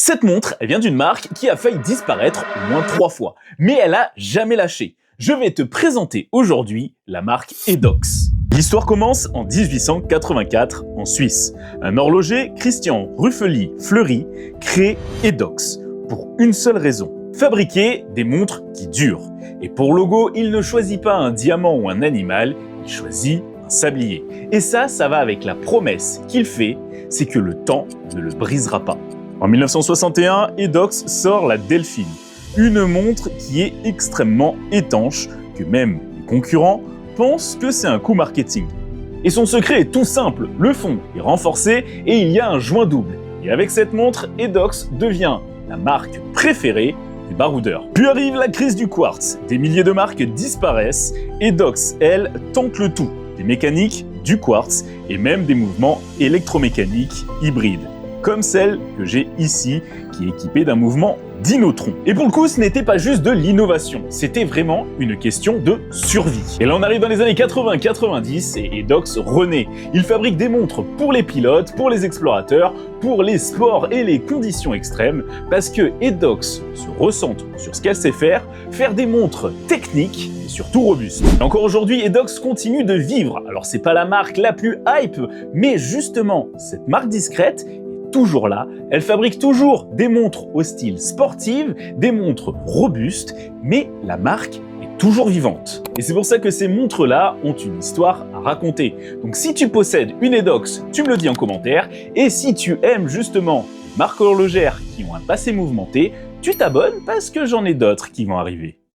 Cette montre, elle vient d'une marque qui a failli disparaître au moins 3 fois, mais elle a jamais lâché. Je vais te présenter aujourd'hui la marque Edox. L'histoire commence en 1884 en Suisse. Un horloger, Christian Ruffeli-Fleury, crée Edox pour une seule raison: fabriquer des montres qui durent. Et pour logo, il ne choisit pas un diamant ou un animal, il choisit un sablier. Et ça va avec la promesse qu'il fait, c'est que le temps ne le brisera pas. En 1961, Edox sort la Delphine, une montre qui est extrêmement étanche, que même les concurrents pensent que c'est un coup marketing. Et son secret est tout simple, le fond est renforcé et il y a un joint double. Et avec cette montre, Edox devient la marque préférée des baroudeurs. Puis arrive la crise du quartz, des milliers de marques disparaissent, Edox, elle, tente le tout, des mécaniques, du quartz et même des mouvements électromécaniques hybrides, comme celle que j'ai ici, qui est équipée d'un mouvement d'inotron. Et pour le coup, ce n'était pas juste de l'innovation, c'était vraiment une question de survie. Et là, on arrive dans les années 80-90 et Edox renaît. Il fabrique des montres pour les pilotes, pour les explorateurs, pour les sports et les conditions extrêmes, parce que Edox se recentre sur ce qu'elle sait faire des montres techniques et surtout robustes. Et encore aujourd'hui, Edox continue de vivre. Alors c'est pas la marque la plus hype, mais justement, cette marque discrète toujours là, elle fabrique toujours des montres au style sportif, des montres robustes, mais la marque est toujours vivante. Et c'est pour ça que ces montres-là ont une histoire à raconter. Donc si tu possèdes une Edox, tu me le dis en commentaire, et si tu aimes justement les marques horlogères qui ont un passé mouvementé, tu t'abonnes parce que j'en ai d'autres qui vont arriver.